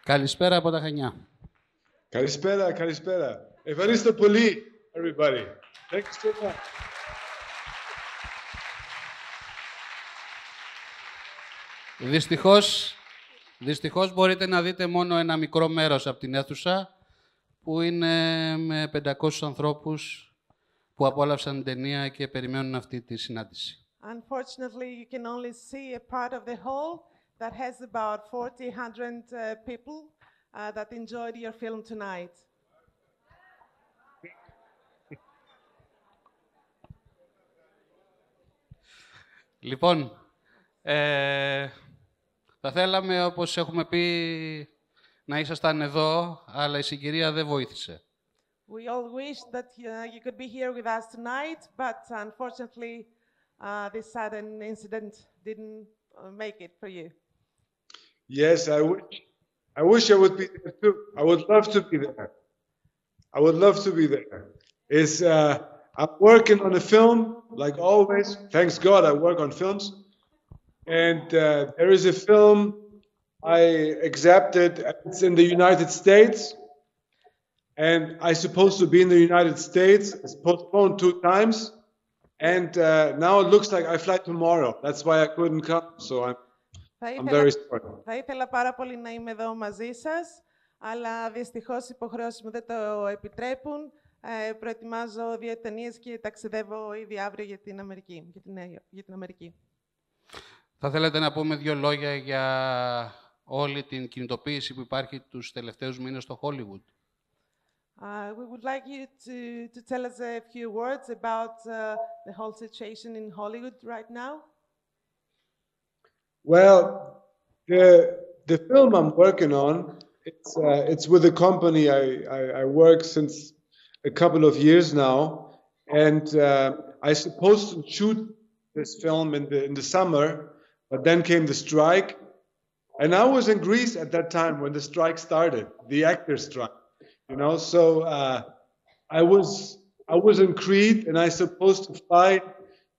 Καλησπέρα από τα Χανιά. Καλησπέρα, καλησπέρα. Ευχαριστώ πολύ, everybody. Thank you so much. Δυστυχώς μπορείτε να δείτε μόνο ένα μικρό μέρος από την αίθουσα, που είναι με 500 ανθρώπους που απόλαυσαν την ταινία και περιμένουν αυτή τη συνάντηση. Unfortunately, you can only see a part of the hall that has about 400 people that enjoyed your film tonight. Λοιπόν, θα θέλαμε, όπως έχουμε πει, να ήσασταν εδώ, αλλά η συγκυρία δεν βοήθησε. We all wish that you could be here with us tonight, but unfortunately, this sudden incident didn't make it for you. Yes, I wish I would be there too. I would love to be there. I would love to be there. I'm working on a film, like always. Thanks God, I work on films. And there is a film I accepted. It's in the United States. And I'm supposed to be in the United States. It's postponed 2 times. And now it looks like I fly tomorrow. That's why I couldn't come. So I'm very sorry. Θα ήθελα πάρα πολύ να είμαι εδώ μαζί σας, αλλά δυστυχώς οι υποχρεώσεις μου δεν το επιτρέπουν. Προετοιμάζω 2 ταινίες και ταξιδεύω ήδη αύριο για την Αμερική. Θα θέλετε να πούμε 2 λόγια για όλη την κινητοποίηση που υπάρχει τους τελευταίους μήνες στο Hollywood? We would like you to tell us a few words about the whole situation in Hollywood right now. Well, the film I'm working on, it's with a company I work since a couple of years now, and I supposed to shoot this film in the summer, but then came the strike, and I was in Greece at that time when the strike started, the actors' strike, you know. So I was in Crete, and I supposed to fly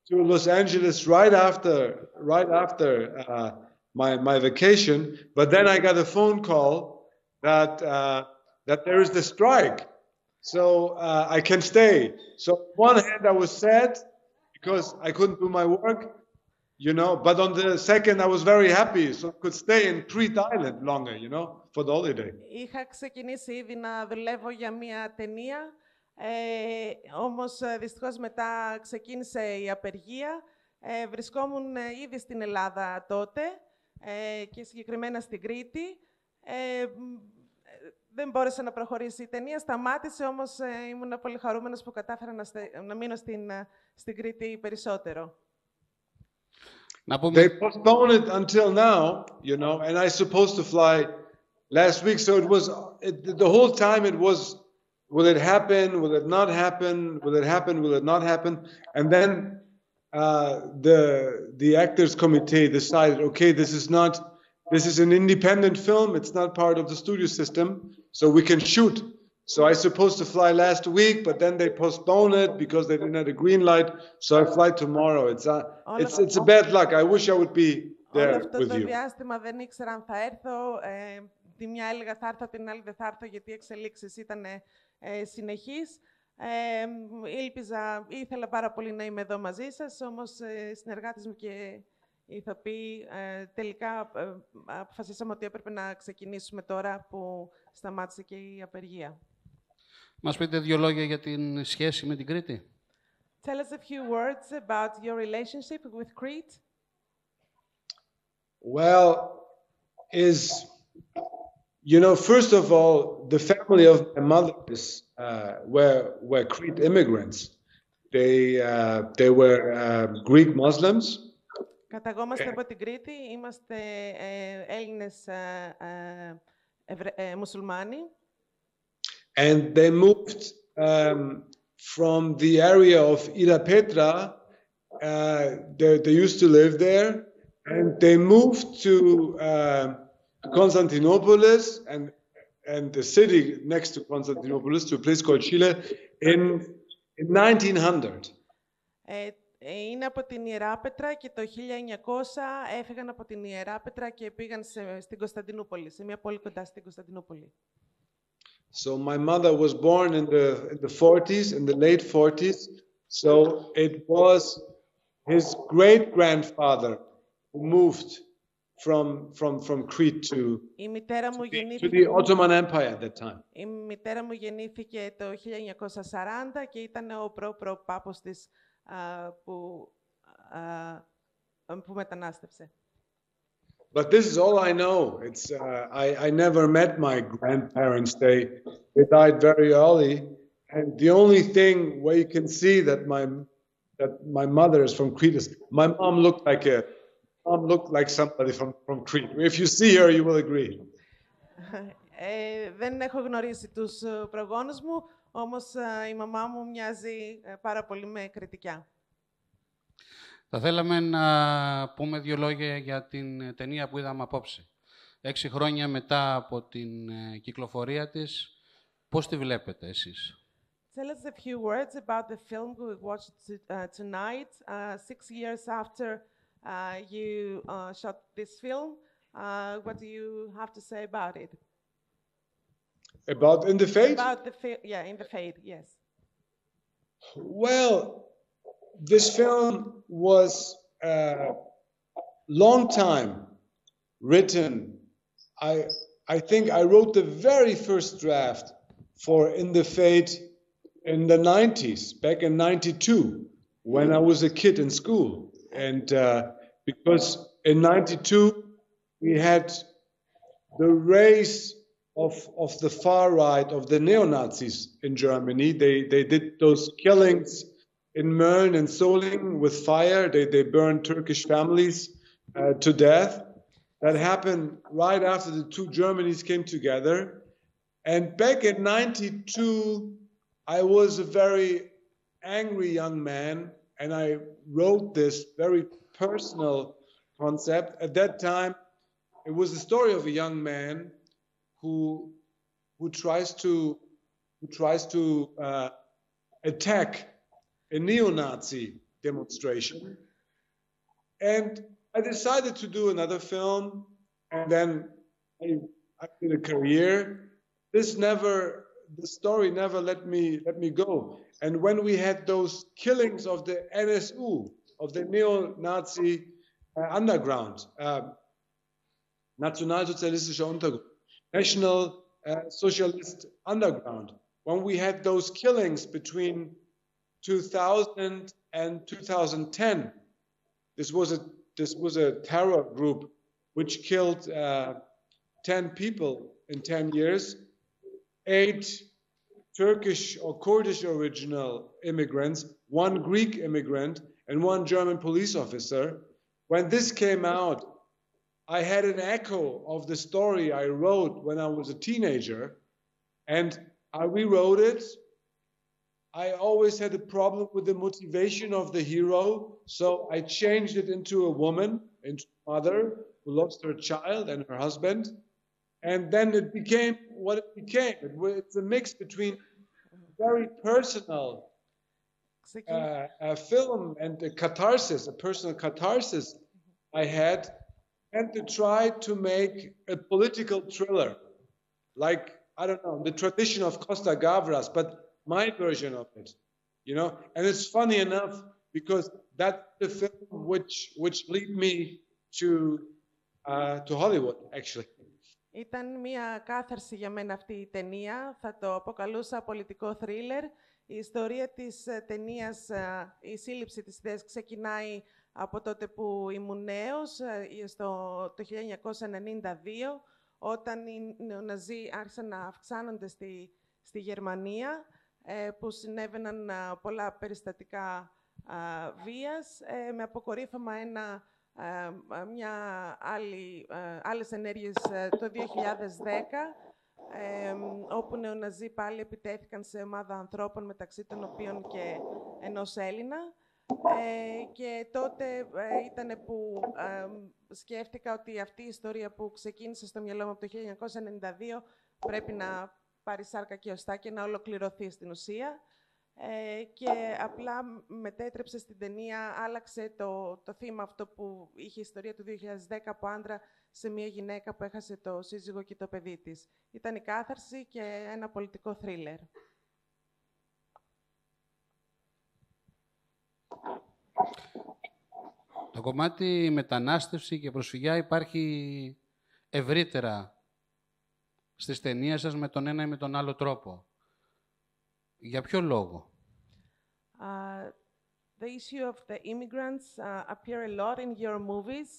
to Los Angeles right after my vacation, but then I got a phone call that there is the strike, so I can stay. So on one hand I was sad because I couldn't do my work, you know, but on the second I was very happy, so I could stay in Crete Island longer, you know, for the holiday. Είχα ξεκινήσει ήδη να δουλεύω για μια ταινία, όμως δυστυχώς μετά ξεκίνησε η απεργία. Βρισκόμουν ήδη στην Ελλάδα τότε και συγκεκριμένα στην Κρήτη. Δεν μπόρεσε να προχωρήσει η ταινία, σταμάτησε, όμως ήμουν πολύ χαρούμενος που κατάφερα να μείνω στην Κρήτη περισσότερο. They postponed it until now, you know, and I supposed to fly last week, so it was the whole time it was, will it happen, will it not happen, will it happen, will it not happen, and then the actors committee decided, okay, this is an independent film, it's not part of the studio system, so we can shoot. So I supposed to fly last week, but then they postponed it because they didn't have a green light, so I fly tomorrow. It's a bad luck. I wish I would be there with you. Αυτό το διάστημα δεν ήξερα αν θα έρθω. Τη μια έλεγα θα έρθω, την άλλη δεν θα έρθω, γιατί οι εξελίξεις ήταν συνεχείς. Ήθελα πάρα πολύ να είμαι εδώ μαζί σας, όμως οι συνεργάτες μου και οι ηθοποιοί τελικά αποφασίσαμε ότι έπρεπε να ξεκινήσουμε τώρα που σταμάτησε και η απεργία. Μας πείτε 2 λόγια για την σχέση με την Κρήτη? Tell us a few words about your relationship with Crete. Well, you know, first of all, the family of my mothers were Crete immigrants. They were Greek Muslims. Καταγόμαστε από την Κρήτη, είμαστε Έλληνες μουσουλμάνοι. And they moved from the area of Irapetra. They used to live there, and they moved to Constantinopolis and the city next to Constantinopolis, to a place called Chile, in 1900. Είναι από την Ιεράπετρα και το 1900 έφυγαν από την Ιεράπετρα και πήγαν στην Κωνσταντινούπολη, σε μια πόλη κοντά στην Κωνσταντινούπολη. So my mother was born in the 40s, in the late 40s. So it was his great-grandfather who moved from Crete to the Ottoman Empire at that time. Η μητέρα μου γεννήθηκε το 1940 και ήταν ο προπάπος της που μετανάστευσε. But this is all I know. It's I never met my grandparents. They died very early, and the only thing where you can see that my mother is from Crete is my mom looked like somebody from Crete. If you see her, you will agree. Δεν έχω γνωρίσει τους προγόνους μου, όμως η μαμά μου μοιάζει πάρα πολύ με κρητικιά. Θα θέλαμε να πούμε δύο λόγια για την ταινία που είδαμε απόψε. 6 χρόνια μετά από την κυκλοφορία της, πώς τη βλέπετε εσείς? Tell us a few words about the film we watched tonight. 6 years after you shot this film, what do you have to say about it? About In the Fade? About the In the Fade, yes. Well, this film was a long time written. I think I wrote the very first draft for In the Fade in the 90s, back in 92, when I was a kid in school. And because in 92, we had the rise of the far right, of the neo-Nazis in Germany. They did those killings in Mölln and Solingen with fire. They burned Turkish families to death. That happened right after the two Germanys came together. And back in 92, I was a very angry young man, and I wrote this very personal concept. At that time, it was the story of a young man who tries to attack a neo-Nazi demonstration. And I decided to do another film, and then I did a career. The story never let me go. And when we had those killings of the NSU, of the neo-Nazi underground, Nationalsozialistischer Untergrund, National Socialist Underground, when we had those killings between 2000 and 2010, this was a terror group which killed 10 people in 10 years, 8 Turkish or Kurdish original immigrants, 1 Greek immigrant, and 1 German police officer. When this came out, I had an echo of the story I wrote when I was a teenager, and I rewrote it. I always had a problem with the motivation of the hero, so I changed it into a woman, into a mother who lost her child and her husband, and then it became what it became. It's a mix between very personal a film and a catharsis, a personal catharsis I had, and to try to make a political thriller, like, I don't know, the tradition of Costa Gavras, but my version of it, you know. And it's funny enough because that's the film which lead me to Hollywood, actually. Ήταν μια κάθαρση για μένα αυτή η ταινία. Θα το αποκαλούσα πολιτικό θρίλερ. Η ιστορία της ταινίας, η σύλληψη της ιδέας ξεκινάει από τότε που ήμουν νέος, το 1992, όταν οι νεοναζί άρχισαν να αυξάνονται στη Γερμανία, που συνέβαιναν πολλά περιστατικά βίας, με αποκορύφωμα άλλες ενέργειες το 2010, όπου νεοναζί πάλι επιτέθηκαν σε ομάδα ανθρώπων, μεταξύ των οποίων και ενός Έλληνα. Και τότε ήταν που σκέφτηκα ότι αυτή η ιστορία που ξεκίνησε στο μυαλό μου από το 1992 πρέπει να πάρει σάρκα και οστά και να ολοκληρωθεί στην ουσία. και απλά μετέτρεψε στην ταινία, άλλαξε το θύμα αυτό που είχε η ιστορία του 2010 από άντρα σε μια γυναίκα που έχασε το σύζυγο και το παιδί της. Ήταν η κάθαρση και ένα πολιτικό θρίλερ. Το κομμάτι μετανάστευση και προσφυγιά υπάρχει ευρύτερα στις ταινίες σας με τον ένα ή με τον άλλο τρόπο. Για ποιο λόγο? The issue of the immigrants appear a lot in your movies.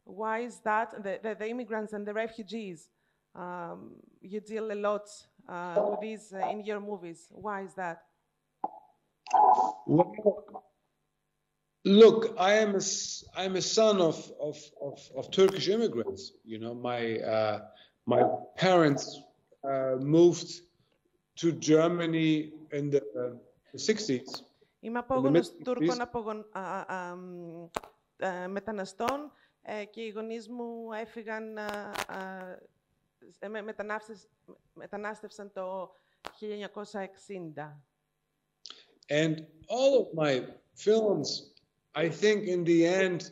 Why is that? The immigrants and the refugees, you deal a lot with these in your movies. Why is that? Well, look, I'm a son of Turkish immigrants. You know, my parents moved to Germany in the 60s. Είμαι απόγονος Τούρκων μεταναστών και οι γονείς μου έφυγαν, μετανάστευσαν το 1960. And all of my films, I think in the end,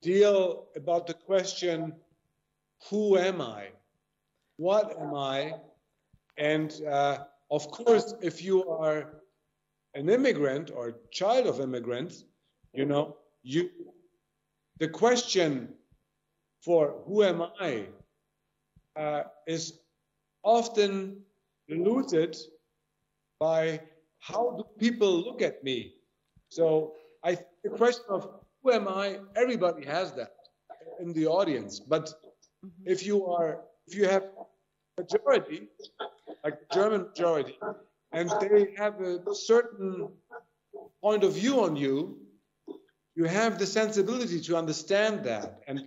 deal about the question, who am I? What am I? And of course, if you are an immigrant or a child of immigrants, you know, the question for who am I is often diluted by how do people look at me. So I think the question of who am I, everybody has that in the audience. But if you have majority, like the German majority, and they have a certain point of view on you, you have the sensibility to understand that. And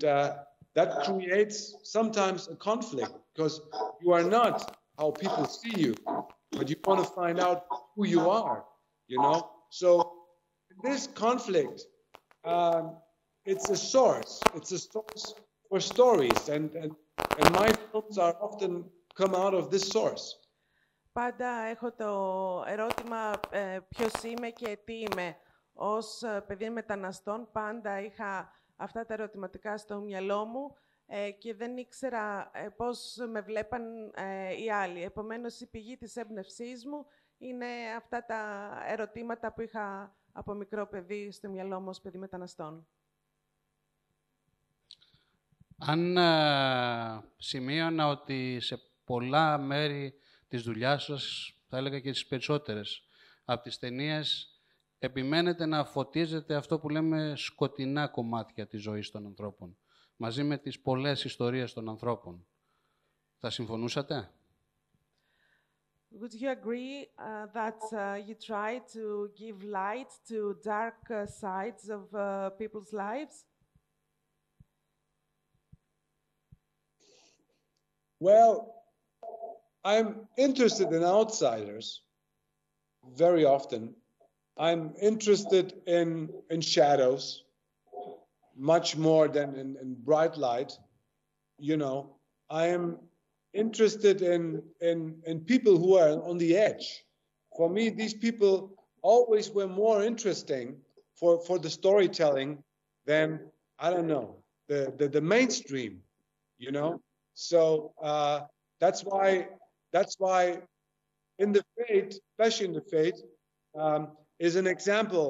that creates sometimes a conflict, because you are not how people see you, but you want to find out who you are, you know? So this conflict, it's a source for stories, and my films are often come out of this source. Πάντα έχω το ερώτημα ποιος είμαι και τι είμαι. Ως παιδί μεταναστών πάντα είχα αυτά τα ερωτηματικά στο μυαλό μου και δεν ήξερα πώς με βλέπαν οι άλλοι. Επομένως, η πηγή της έμπνευσής μου είναι αυτά τα ερωτήματα που είχα από μικρό παιδί στο μυαλό μου ως παιδί μεταναστών. Αν σημείωνα ότι σε πολλά μέρη της δουλειάς σας, θα έλεγα και τις περισσότερες από τις ταινίες, επιμένετε να φωτίζετε αυτό που λέμε σκοτεινά κομμάτια της ζωής των ανθρώπων, μαζί με τις πολλές ιστορίες των ανθρώπων. Θα συμφωνούσατε? Would you agree that you try to give light to dark sides of people's lives? Well, I'm interested in outsiders very often. I'm interested in shadows much more than in bright light. You know, I am interested in people who are on the edge. For me, these people always were more interesting for the storytelling than, I don't know, the mainstream, you know? So that's why in the Fate, especially in the Fate, is an example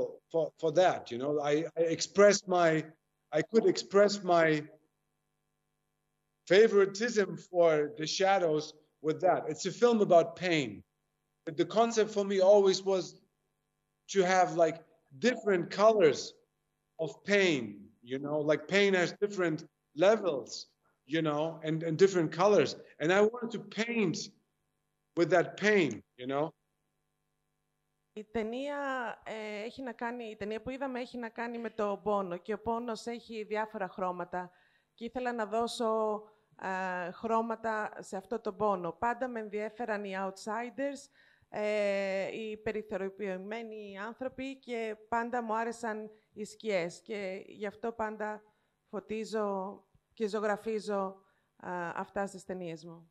for that. You know, I could express my favoritism for the shadows with that. It's a film about pain. But the concept for me always was to have like different colors of pain. You know, like pain has different levels, you know, and different colors. And I wanted to paint with that pain, you know. Η ταινία που είδαμε έχει να κάνει με το πόνο και ο πόνος έχει διάφορα χρώματα και ήθελα να δώσω χρώματα σε αυτό το πόνο. Πάντα με ενδιέφεραν οι outsiders, οι περιθωριοποιημένοι άνθρωποι και πάντα μου άρεσαν οι σκιές και γι' αυτό πάντα φωτίζω και ζωγραφίζω αυτά στις ταινίες μου.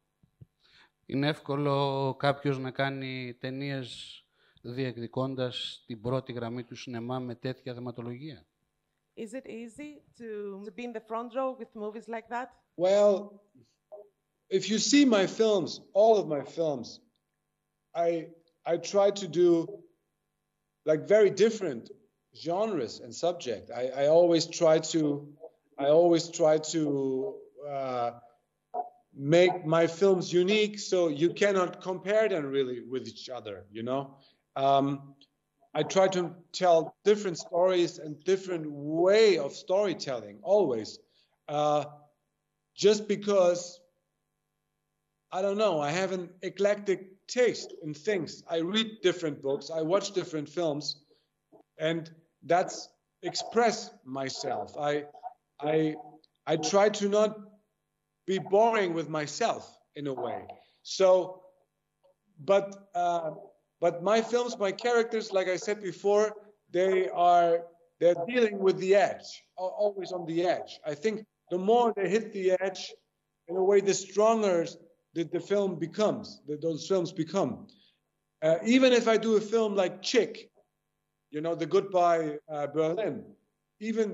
Είναι εύκολο κάποιος να κάνει ταινίες διεκδικώντας την πρώτη γραμμή του σινεμά με τέτοια θεματολογία? Is it easy to be in the front row with movies like that? Well, if you see my films, all of my films, I try to do like very different genres and subject. I always try to make my films unique, so you cannot compare them really with each other, you know. I try to tell different stories and different way of storytelling, always. Just because, I don't know, I have an eclectic taste in things. I read different books, I watch different films, and that's express myself. I try to not be boring with myself in a way. So, but my films, my characters, like I said before, they're dealing with the edge, always on the edge. I think the more they hit the edge, in a way, the stronger the film becomes, those films become. Even if I do a film like Chick, you know, The Goodbye Berlin, even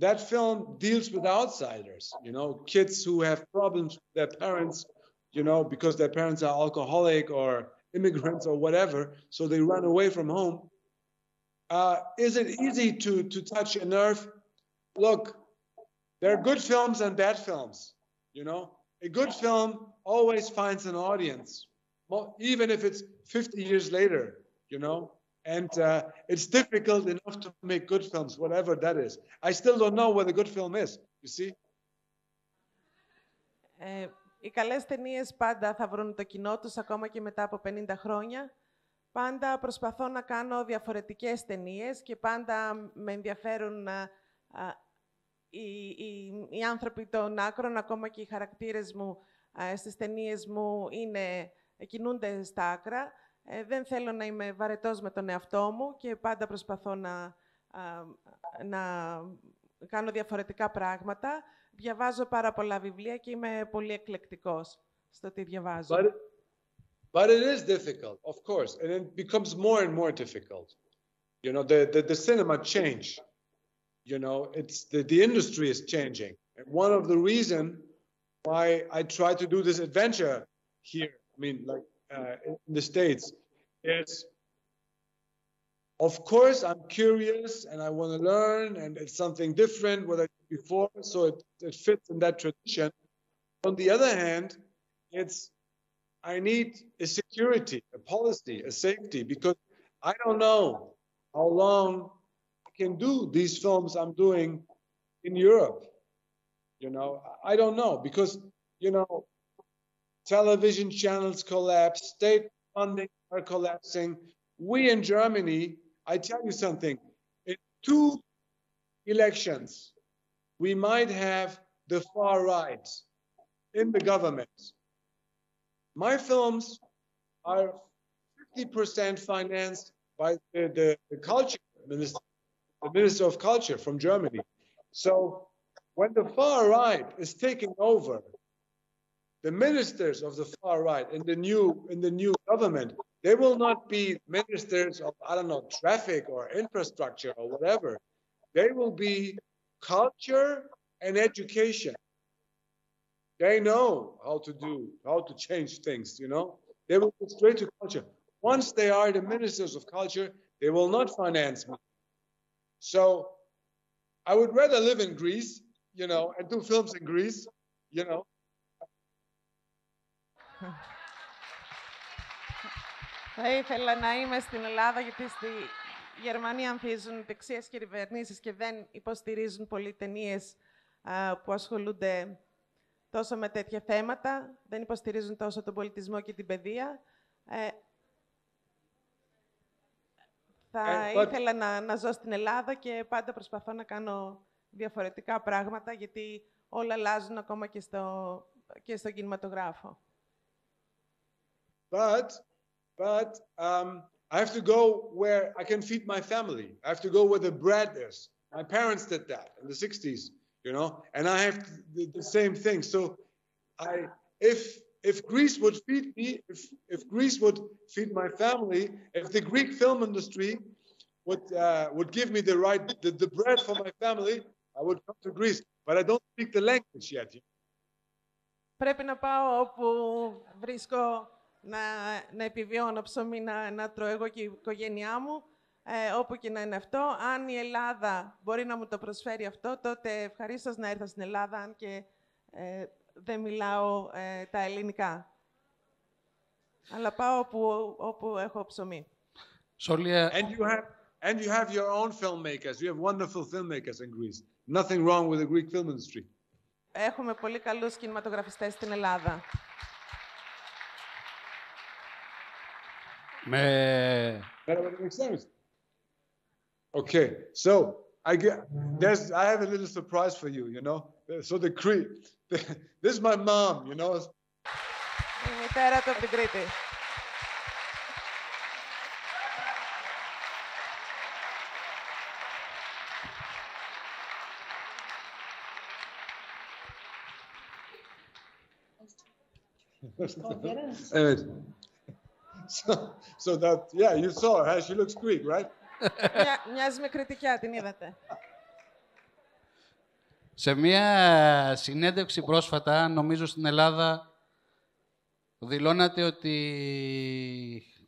that film deals with outsiders, you know, kids who have problems with their parents, you know, because their parents are alcoholic or immigrants or whatever, so they run away from home. Is it easy to touch a nerve? Look, there are good films and bad films, you know. A good film always finds an audience, even if it's 50 years later, you know. And it's difficult enough to make good films, whatever that is. I still don't know what a good film is, you see. Οι καλές ταινίες πάντα θα βρουν το κοινό τους, ακόμα και μετά από 50 χρόνια. Πάντα προσπαθώ να κάνω διαφορετικές ταινίες και πάντα με ενδιαφέρουν οι άνθρωποι των άκρων, ακόμα και οι χαρακτήρες μου στις ταινίες μου κινούνται στα άκρα. Δεν θέλω να είμαι βαρετός με τον εαυτό μου και πάντα προσπαθώ να κάνω διαφορετικά πράγματα. Διαβάζω πάρα πολλά βιβλία και είμαι πολύ εκλεκτικός στο τι διαβάζω. But it is difficult, of course, and it becomes more and more difficult. You know, the cinema change. You know, the industry is changing. And one of the reasons why I try to do this adventure here, I mean, like in the States, is, of course, I'm curious and I want to learn, and it's something different what I did before, so it fits in that tradition. On the other hand, I need a security, a policy, a safety, because I don't know how long I can do these films I'm doing in Europe. You know, I don't know, because, you know, television channels collapse, state funding are collapsing. We in Germany, I tell you something, in 2 elections, we might have the far right in the government. My films are 50% financed by the culture minister, the Minister of Culture from Germany. So when the far right is taking over, the ministers of the far right in the new government, they will not be ministers of, I don't know, traffic or infrastructure or whatever. They will be culture and education. They know how to change things, you know. They will go straight to culture. Once they are the ministers of culture, they will not finance me. So I would rather live in Greece, you know, and do films in Greece, you know. Θα ήθελα να είμαι στην Ελλάδα, γιατί στη Γερμανία ανθίζουν δεξιές κυβερνήσεις και δεν υποστηρίζουν πολύ ταινίες που ασχολούνται τόσο με τέτοια θέματα, δεν υποστηρίζουν τόσο τον πολιτισμό και την παιδεία. Θα ήθελα να ζω στην Ελλάδα και πάντα προσπαθώ να κάνω διαφορετικά πράγματα, γιατί όλα αλλάζουν ακόμα και στο κινηματογράφο. But I have to go where I can feed my family. I have to go where the bread is. My parents did that in the 60s, you know, and I have the same thing. So if Greece would feed me, if Greece would feed my family, if the Greek film industry would give me the bread for my family, I would come to Greece. But I don't speak the language yet. Πρέπει να πάω όπου βρίσκω να επιβιώνω ψωμί, να τρώω εγώ και η οικογένειά μου, όπου και να είναι αυτό. Αν η Ελλάδα μπορεί να μου το προσφέρει αυτό, τότε ευχαρίστως να έρθω στην Ελλάδα, αν και δεν μιλάω τα ελληνικά. Αλλά πάω όπου έχω ψωμί. And you have your own filmmakers. You have wonderful filmmakers in Greece. Nothing wrong with the Greek film industry. Έχουμε πολύ καλούς κινηματογραφιστές στην Ελλάδα. That makes sense. Okay, so I have a little surprise for you, you know. So this is my mom, you know. Η μητέρα του από την Κρήτη. So that, yeah, you saw her. She looks Greek, right? Μοιάζει με Κρητικιά, την είδατε. Σε μία συνέντευξη πρόσφατα, νομίζω στην Ελλάδα, δηλώνατε ότι,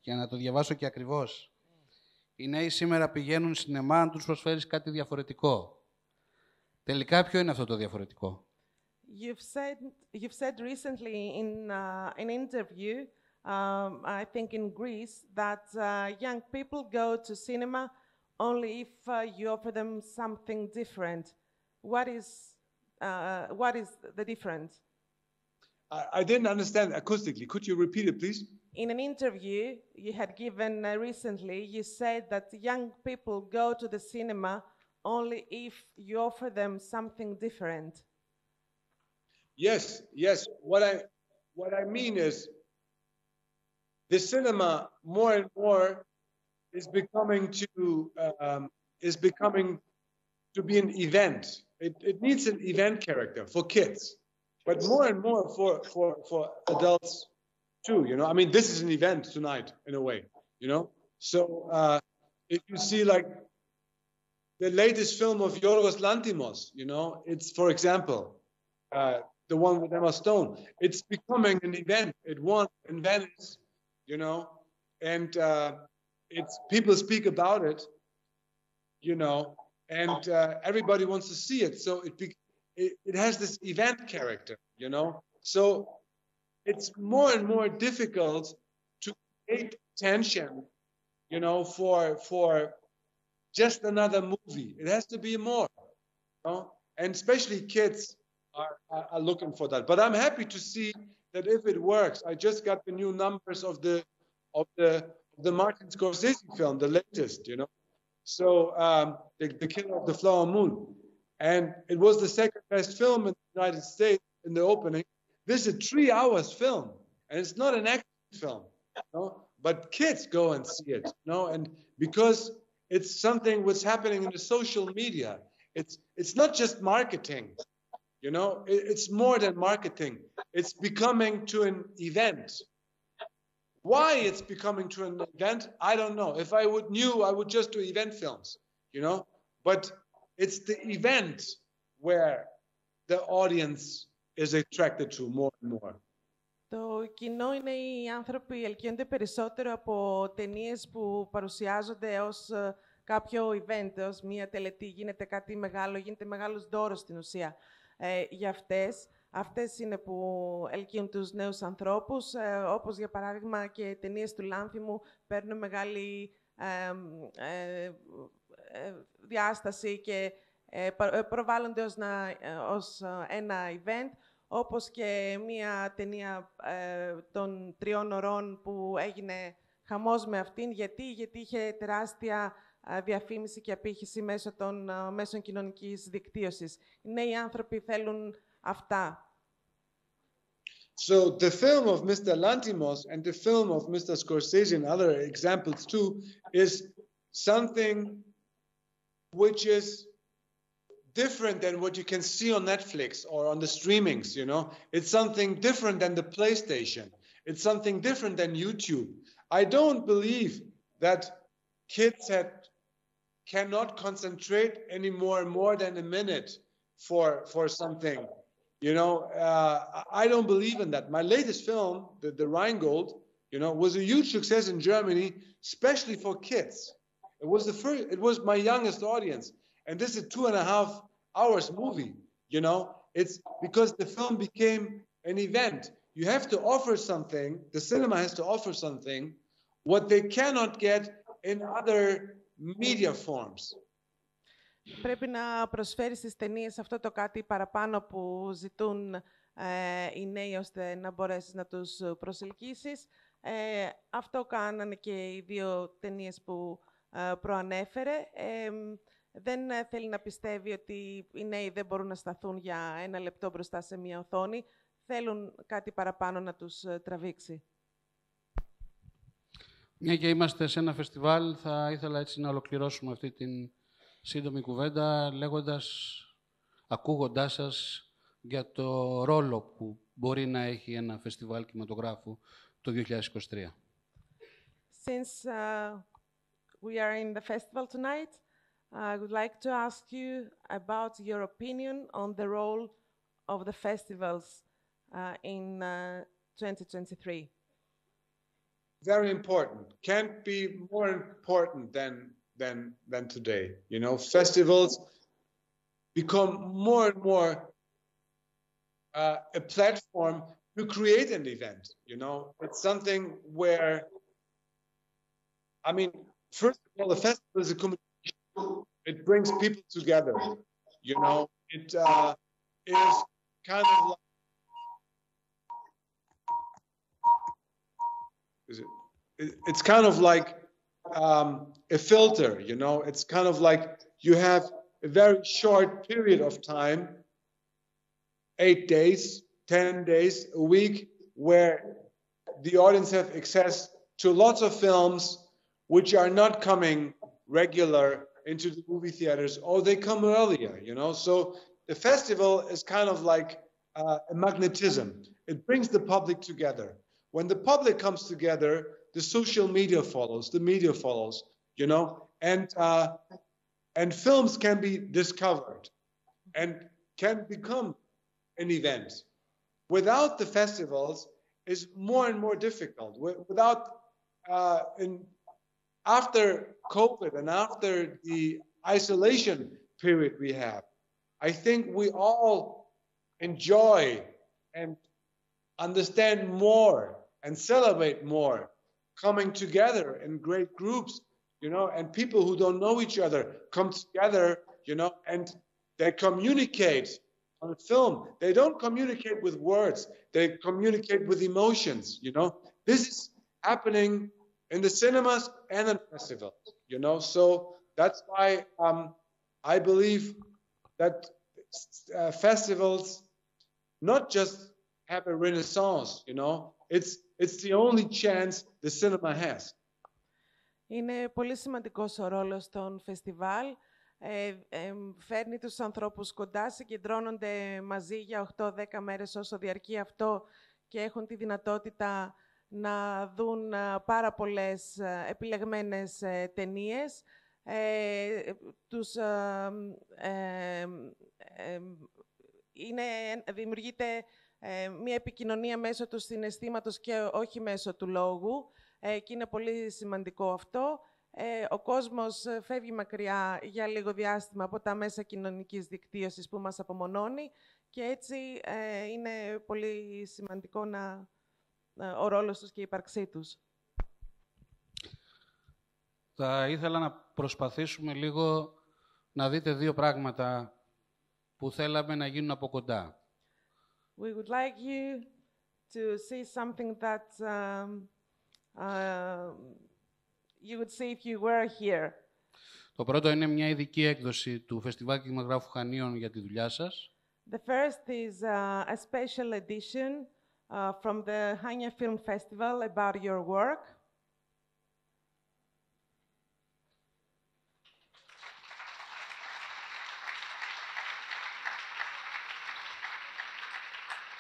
για να το διαβάσω και ακριβώς, οι νέοι σήμερα πηγαίνουν σινεμά αν τους προσφέρεις κάτι διαφορετικό. Τελικά, ποιο είναι αυτό το διαφορετικό? You've said recently in an interview, I think in Greece, that young people go to cinema only if you offer them something different. What is the difference? I didn't understand acoustically. Could you repeat it, please? In an interview you had given recently, you said that young people go to the cinema only if you offer them something different. Yes. What I mean is, the cinema more and more is becoming to be an event. It needs an event character for kids, but more and more for adults too. You know, I mean, this is an event tonight in a way. You know, so if you see like the latest film of Yorgos Lanthimos, you know, it's, for example, the one with Emma Stone. It's becoming an event. It won in Venice, you know, and it's people speak about it, you know, and everybody wants to see it. So it has this event character, you know. So it's more and more difficult to create attention, you know, for just another movie. It has to be more, you know, and especially kids are looking for that. But I'm happy to see that if it works. I just got the new numbers of the Martin Scorsese film, the latest, you know. So the Killer of the Flower Moon, and it was the second best film in the United States in the opening. This is a 3 hours film, and it's not an action film, you know? But kids go and see it, you know, and because it's something what's happening in the social media. It's not just marketing. You know, it's more than marketing. It's becoming to an event. Why it's becoming to an event, I don't know. If I knew, I would just do event films, you know. But it's the event where the audience is attracted to more and more. Το κοινό είναι οι άνθρωποι ελκύονται περισσότερο από ταινίες που παρουσιάζονται ως κάποιο event, ως μια τελετή. Γίνεται κάτι μεγάλο, γίνεται μεγάλος δώρος στην ουσία. Για αυτές είναι που ελκύουν τους νέους ανθρώπους, όπως για παράδειγμα και ταινίες του Λάνθιμου παίρνουν μεγάλη διάσταση και προβάλλονται ως ένα event, όπως και μία ταινία των 3 ωρών που έγινε χαμός με αυτήν. Γιατί είχε τεράστια διαφήμιση και απήχηση μέσω των μέσων κοινωνικής δικτύωσης. Οι νέοι άνθρωποι θέλουν αυτά. So the film of Mr. Lanthimos and the film of Mr. Scorsese and other examples too is something which is different than what you can see on Netflix or on the streamings, you know. It's something different than the PlayStation. It's something different than YouTube. I don't believe that kids cannot concentrate any more than a minute for something. You know, I don't believe in that. My latest film, the Rheingold, you know, was a huge success in Germany, especially for kids. It was my youngest audience. And this is a 2.5 hours movie, you know. It's because the film became an event. You have to offer something, the cinema has to offer something, what they cannot get in other media forms. Πρέπει να προσφέρει στις ταινίες αυτό το κάτι παραπάνω που ζητούν οι νέοι, ώστε να μπορέσεις να τους προσελκύσεις. Αυτό κάνανε και οι δύο ταινίες που προανέφερε. Δεν θέλει να πιστεύει ότι οι νέοι δεν μπορούν να σταθούν για 1 λεπτό μπροστά σε μία οθόνη. Θέλουν κάτι παραπάνω να τους τραβήξει. Μια και είμαστε σε ένα φεστιβάλ, θα ήθελα έτσι να ολοκληρώσουμε αυτή την σύντομη κουβέντα ακούγοντάς σας για το ρόλο που μπορεί να έχει ένα φεστιβάλ κινηματογράφου το 2023. Since we are in the festival tonight, I would like to ask you about your opinion on the role of the festivals in 2023. Very important. Can't be more important than today. You know, festivals become more and more a platform to create an event. You know, it's something where, I mean, first of all, the festival is a communication. It brings people together. You know, it is kind of like, it's kind of like a filter, you know. It's kind of like you have a very short period of time, 8 days, 10 days, a week, where the audience have access to lots of films which are not coming regular into the movie theaters, or they come earlier, you know. So the festival is kind of like a magnetism. It brings the public together. When the public comes together, the social media follows, the media follows, you know, and films can be discovered and can become an event. Without the festivals, it's more and more difficult. Without, after COVID and after the isolation period we have, I think we all enjoy and understand more and celebrate more coming together in great groups, you know, and people who don't know each other come together, you know, and they communicate on a film. They don't communicate with words. They communicate with emotions, you know. This is happening in the cinemas and in festivals, you know. So that's why I believe that festivals not just have a renaissance, you know. It's the only chance the cinema has. Είναι πολύ σημαντικός ο ρόλος των φεστιβάλ. Φέρνει τους ανθρώπους κοντά, συγκεντρώνονται μαζί για 8-10 μέρες όσο διαρκεί αυτό και έχουν τη δυνατότητα να δουν πάρα πολλές επιλεγμένες ταινίες. Δημιουργείται μια επικοινωνία μέσω του συναισθήματος και όχι μέσω του λόγου. Και είναι πολύ σημαντικό αυτό. Ο κόσμος φεύγει μακριά για λίγο διάστημα από τα μέσα κοινωνικής δικτύωσης που μας απομονώνει και έτσι είναι πολύ σημαντικό ο ρόλος τους και η ύπαρξή τους. Θα ήθελα να προσπαθήσουμε λίγο να δείτε 2 πράγματα που θέλαμε να γίνουν από κοντά. We would like you to see something that you would see if you were here. Το πρώτο είναι μια ειδική έκδοση του Φεστιβάλ Κινηματογράφου Χανίων για τη δουλειά σας. The first is a special edition from the Chania Film Festival about your work.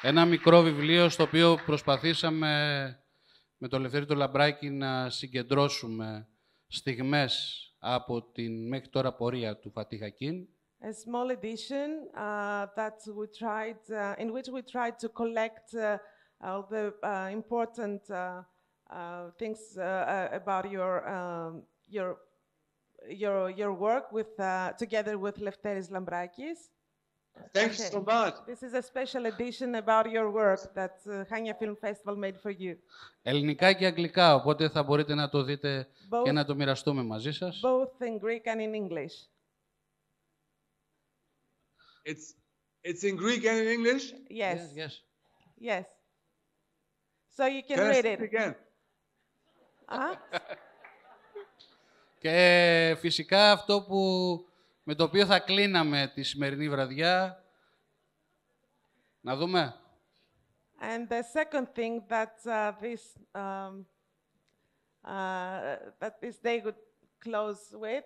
Ένα μικρό βιβλίο στο οποίο προσπαθήσαμε με το Λευτέρη το Λαμπράκη να συγκεντρώσουμε στιγμές από την μέχρι τώρα πορεία του Fatih Akin. A small edition in which we tried to collect all the important things about your work together with Lefteris Lambrakis. Thank you so much. This is a special edition about your work that Chania Film Festival made for you. Ελληνικά και αγγλικά, οπότε θα μπορείτε να το δείτε και να το μοιραστούμε μαζί σας. Both in Greek and in English. It's in Greek and in English? Yes. Yes. Yes. So you can Can read I it. speak again? Και φυσικά αυτό με το οποίο θα κλείναμε τη σημερινή βραδιά. Να δούμε. And the second thing that this day would close with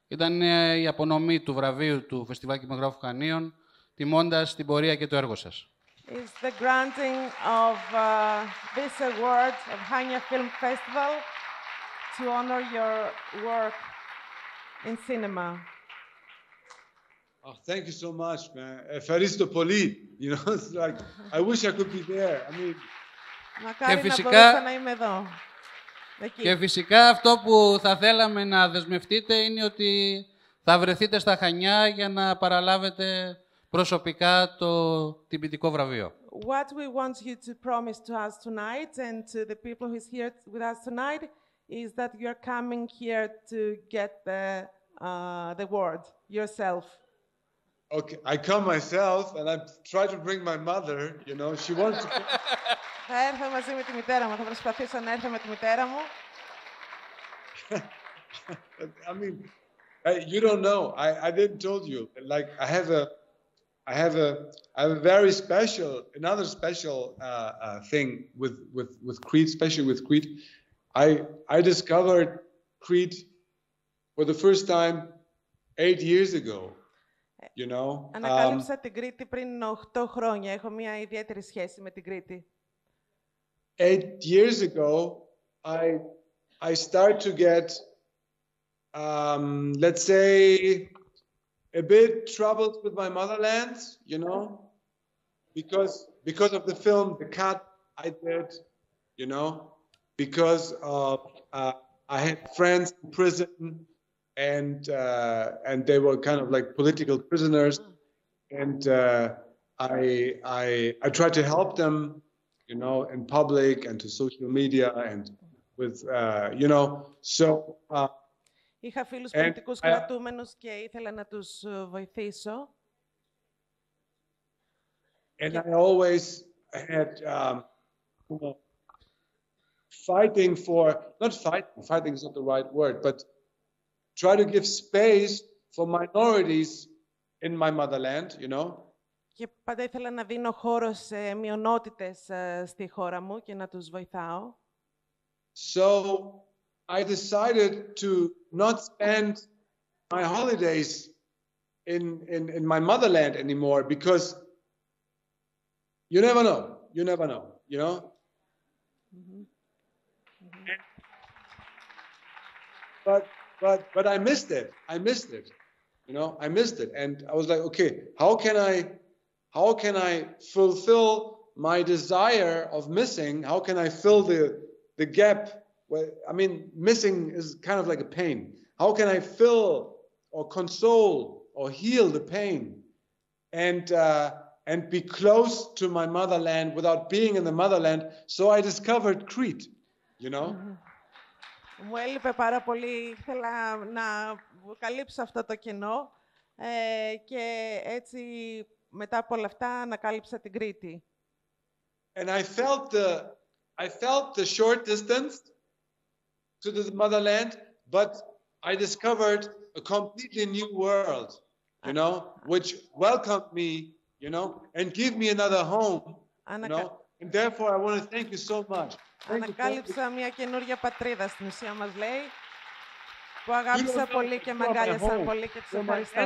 Ήταν η απονομή του βραβείου του Φεστιβάλ Κινηματογράφου Χανίων, τιμώντας την πορεία και το έργο σας. is the granting of this award of Chania Film Festival to honor your work in cinema. Oh, thank you so much, man. Ευχαριστώ πολύ. You know, it's like, I wish I could be there. I mean... Μακάρι να μπορούσα να είμαι εδώ. Και φυσικά αυτό που θα θέλαμε να δεσμευτείτε είναι ότι θα βρεθείτε στα Χανιά για να παραλάβετε προσωπικά το τιμητικό βραβείο. What we want you to promise to us tonight and to the people who is here with us tonight is that you are coming here to get the award yourself. Okay, I come myself and I try to bring my mother, you know, she wants to... Θα έρθω μαζί με τη μητέρα μου, θα προσπαθήσω να έρθω με τη μητέρα μου. I mean, you don't know. I didn't told you. Like I have a very special, another special thing with Crete, especially with Crete. I discovered Crete for the first time 8 years ago. You know. Ανακάλυψα την Κρήτη πριν 8 χρόνια. Έχω μια ιδιαίτερη σχέση με την Κρήτη. 8 years ago, I started to get, let's say, a bit troubled with my motherland, you know, because of the film, the cut I did, you know, because of I had friends in prison, and they were kind of like political prisoners, and I tried to help them, you know, in public and to social media and with, you know, so. Είχα φίλους πολιτικούς κρατούμενους και ήθελα να τους βοηθήσω. And I always had fighting for, not fighting is not the right word, but try to give space for minorities in my motherland, you know. Και πάντα ήθελα να δίνω χώρο σε μειονότητες στη χώρα μου και να τους βοηθάω. So I decided to not spend my holidays in my motherland anymore because you never know, you know. Mm-hmm. Mm-hmm. But I missed it. You know, I missed it, and I was like, okay, how can I fulfill my desire of missing? How can I fill the gap? Well, I mean, missing is kind of like a pain. How can I fill or console or heal the pain and be close to my motherland without being in the motherland? So I discovered Crete, you know. Μου έλειπε πάρα πολύ. Ήθελα να καλύψω αυτό το κενό και έτσι μετά από όλα αυτά ανακάλυψα την Κρήτη. And I felt the short distance to the motherland, but I discovered a completely new world, you know, which welcomed me, you know, and gave me another home, you know, and therefore I want to thank you so much. Ανακάλυψα μια καινούργια πατρίδα, στην ουσία μας λέει, που αγάπησα πολύ και με αγκάλιασαν πολύ και τους ευχαριστώ.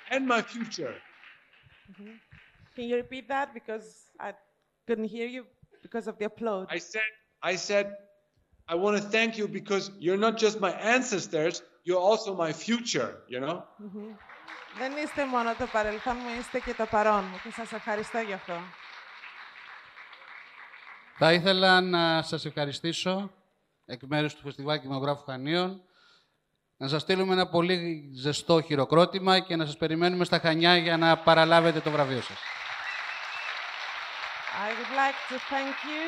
And my future. Can you repeat that? Because I couldn't hear you because of the applause. I said, I want to thank you because you're not just my ancestors, you're also my future, you know? Δεν είστε μόνο το παρελθόν μου, είστε και το παρόν μου και σας ευχαριστώ γι' αυτό. Θα ήθελα να σας ευχαριστήσω εκ μέρους του Φεστιβάλ Κινηματογράφου Χανίων, να σας στείλουμε ένα πολύ ζεστό χειροκρότημα και να σας περιμένουμε στα Χανιά για να παραλάβετε το βραβείο σας. I would like to thank you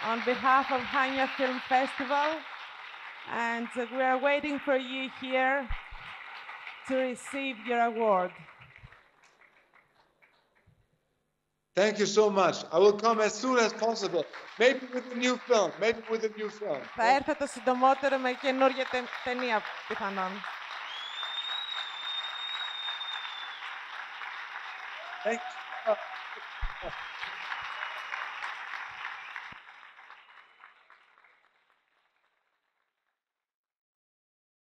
on behalf of Chania Film Festival, and we are waiting for you here to receive your award. Thank you so much. I will come as soon as possible. Maybe with a new film. Maybe with a new film. Θα έρθω το συντομότερο με καινούργια ταινία πιθανόν. Thank you.